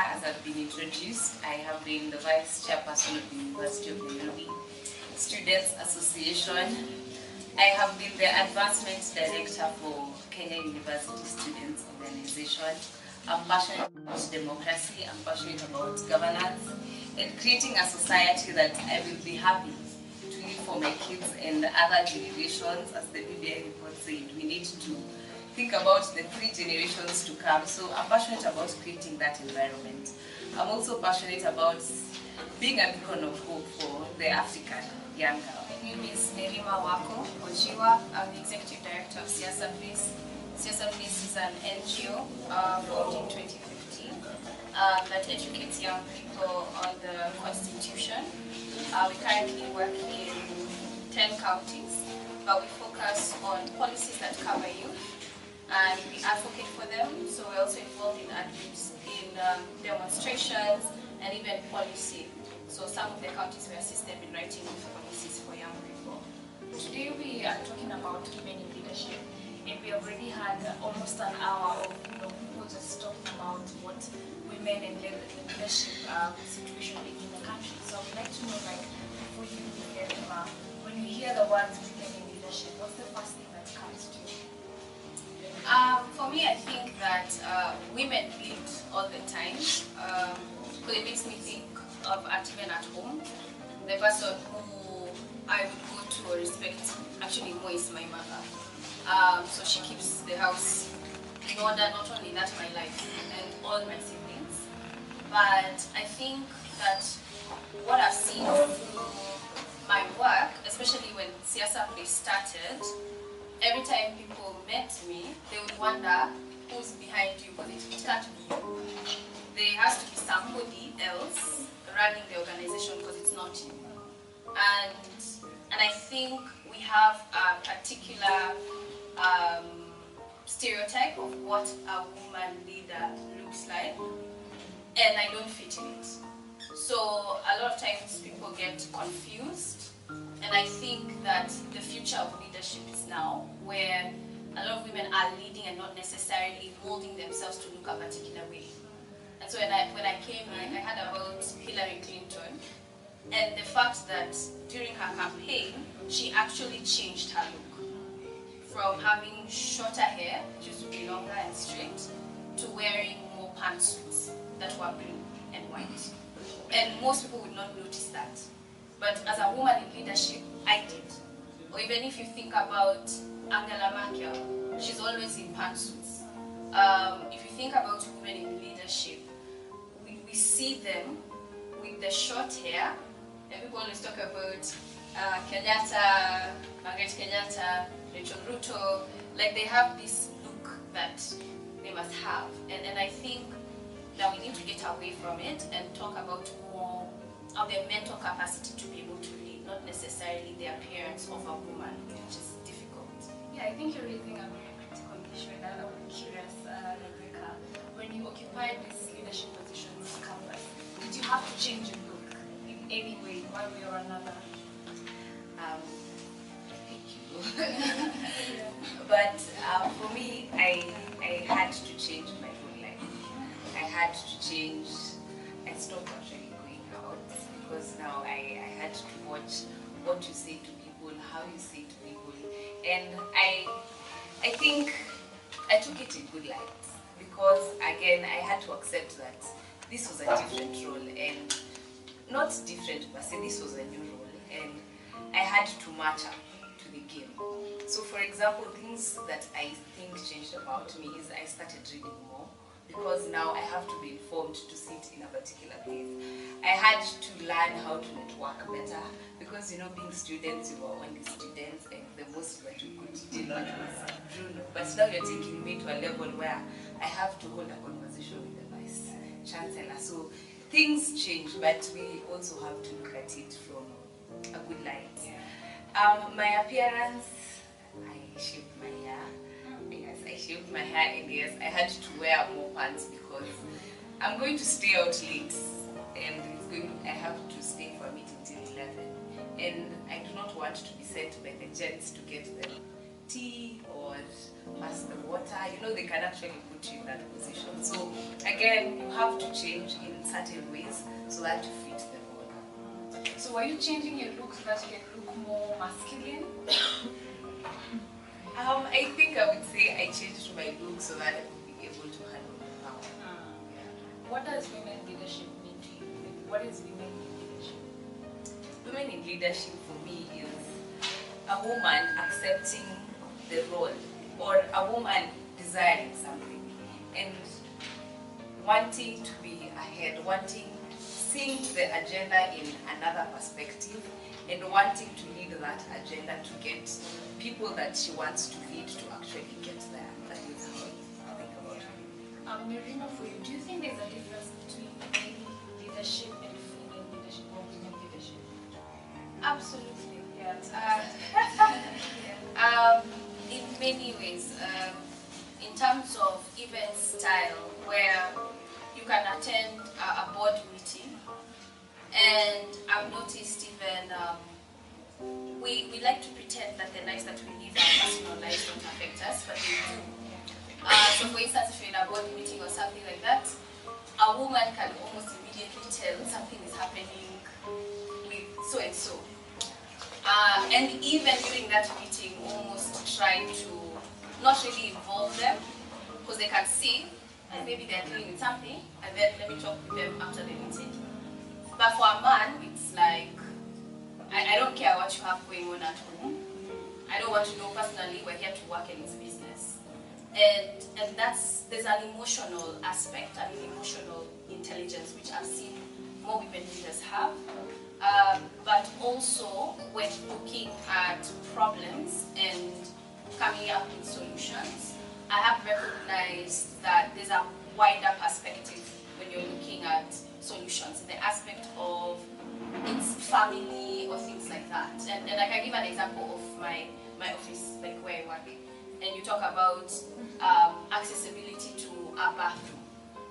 as I've been introduced. I have been the Vice Chairperson of the University of Nairobi Students Association. I have been the Advancement Director for Kenya University Students Organization. I'm passionate about democracy, I'm passionate about governance, and creating a society that I will be happy to leave for my kids and other generations. As the BBI report said, we need to think about the 3 generations to come. So I'm passionate about creating that environment. I'm also passionate about being a beacon of hope for the African young girl. My name is Nerima Wako Ojiwa. I'm the Executive Director of Siasa Bliss. Siasa Bliss is an NGO formed in 2015 that educates young people on the Constitution. We currently work in 10 counties, but we focus on policies that cover youth, and we advocate for them. So we're also involved in demonstrations and even policy. So some of the counties we assist them in writing policies for young people. Today we are talking about women in leadership, and we already had almost an hour of people just talking about what women and leadership situation is in the country. So I would like to know, like, before you get when you hear the words women in leadership, what's the first thing that comes to you? For me, I think that women lead all the time. Because it makes me think of even at home. The person who I would go to or respect, actually more, is my mother. So she keeps the house in order, not only that, my life and all my siblings. But I think that what I've seen through my work, especially when Siasa Bliss started, every time people met me, they would wonder who's behind you, because it can't be you. There has to be somebody else running the organization, because it's not you. And I think we have a particular stereotype of what a woman leader looks like, and I don't fit in it. So a lot of times people get confused, and I think that the future of leadership is now, where a lot of women are leading and not necessarily molding themselves to look a particular way. And so when I came in, I heard about Hillary Clinton, and the fact that during her campaign, she actually changed her look from having shorter hair, which used to be longer and straight, to wearing more pantsuits that were blue and white. And most people would not notice that. But as a woman in leadership, I did. Or even if you think about Angela Merkel, she's always in pantsuits. If you think about women in leadership, we see them with the short hair, and people always talk about Kenyatta, Margaret Kenyatta, Rachel Ruto, like they have this look that they must have. And I think that we need to get away from it and talk about more of their mental capacity to be able to lead, not necessarily the appearance of a woman, which is difficult. Yeah, I think you're raising a very critical issue, and I'm curious, Rebecca, when you occupied these leadership positions on campus, did you have to change your look in any way, one way or another? Thank you. But for me, I had to change my whole life. I had to change. I stopped actually going out, because now I had to watch what you say to people, how you say to people, and I think I took it in good light, because again I had to accept that this was a different role, and not different per se, this was a new role, and I had to match up to the game. So for example, things that I think changed about me is I started reading more, because now I have to be informed to sit in a particular place. I had to learn how to network better, because being students, you were only students, and the most that you could do was Bruno. But now you're taking me to a level where I have to hold a conversation with the Vice Chancellor. So things change, but we also have to look at it from a good light. My appearance, I shaved my hair. Yes, I shaved my hair, and yes, I had to wear more pants because I'm going to stay out late, and I have to stay for a meeting till 11. And I do not want to be sent by the gents to get them tea or pass the water. They can actually put put you in that position. So again, you have to change in certain ways so that you fit the role. So were you changing your look so that you can look more masculine? I think I would say I changed my look so that I would be able to handle the power. What does women leadership mean to you? What is women in leadership? Women in leadership for me is a woman accepting the role, or a woman desiring something and wanting to be ahead, seeing the agenda in another perspective and wanting to lead that agenda to get people that she wants to lead to actually get there. That is how I think about it. Mirima, for you, do you think there's a difference between male leadership and female leadership or women leadership? Absolutely. In many ways, in terms of event style, where you can attend a board meeting, and I've noticed even we like to pretend that the lives that we live, our personal lives don't affect us, but they do. So for instance, if you're in a board meeting or something like that, a woman can almost immediately tell something is happening with so and so. And even during that meeting, almost try to not really involve them, because they can see maybe they're dealing with something, and then let me talk with them after the meeting. But for a man, it's like, I don't care what you have going on at home. I don't want to know personally. We're here to work and it's business. And there's an emotional aspect, an emotional intelligence, which I've seen more women leaders have. But also when looking at problems and coming up with solutions, I have recognized that there's a wider perspective when you're looking at solutions, in the aspect of it's family or things like that. And I can give an example of my office, like where I work. And you talk about accessibility to a bathroom,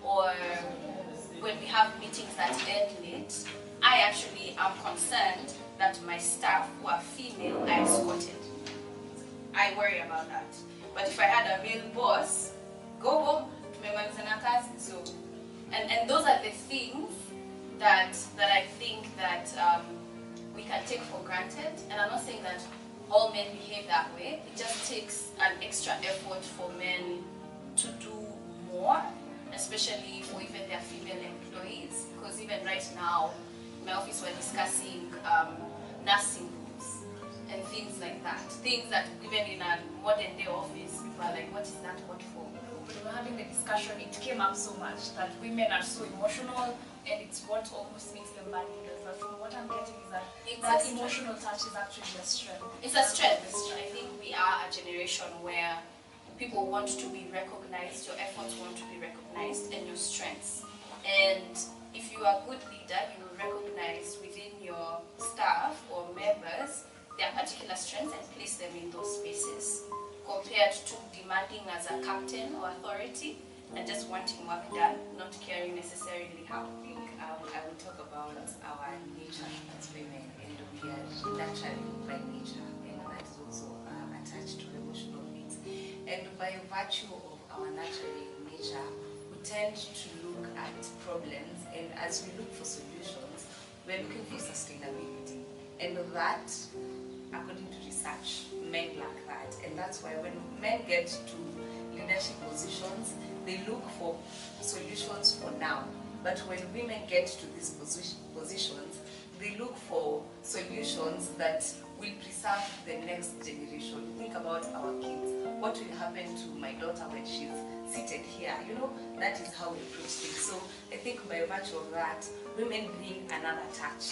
or when we have meetings that end late, I actually am concerned that my staff who are female are escorted. I worry about that. But if I had a male boss, go home, tumemaliza na kazi. So, and those are the things that I think that we can take for granted. And I'm not saying that all men behave that way. It just takes an extra effort for men to do more, especially for even their female employees. Because even right now, in my office we're discussing nursing rooms and things like that. Things that even in a modern day office, people are like, what is that, what for? When we were having the discussion, it came up so much that women are so emotional, and it's what almost makes them bad leaders. But from what I'm getting is that that emotional touch is actually a strength. It's a strength. I think we are a generation where people want to be recognized, your efforts want to be recognized, and your strengths. And if you are a good leader, you will recognize within your staff or members their particular strengths and place them in those spaces, compared to demanding as a captain or authority and just wanting work done, not caring necessarily how. I will talk about our nature as women, and we are naturally by nature, and that is also attached to emotional needs. And by virtue of our natural nature, we tend to look at problems, and as we look for solutions, we're looking for sustainability. And that, according to research, men lack that. And that's why when men get to leadership positions, they look for solutions for now. But when women get to these positions, they look for solutions that will preserve the next generation. Think about our kids. What will happen to my daughter when she's seated here? You know, that is how we approach things. So I think by virtue of that, women bring another touch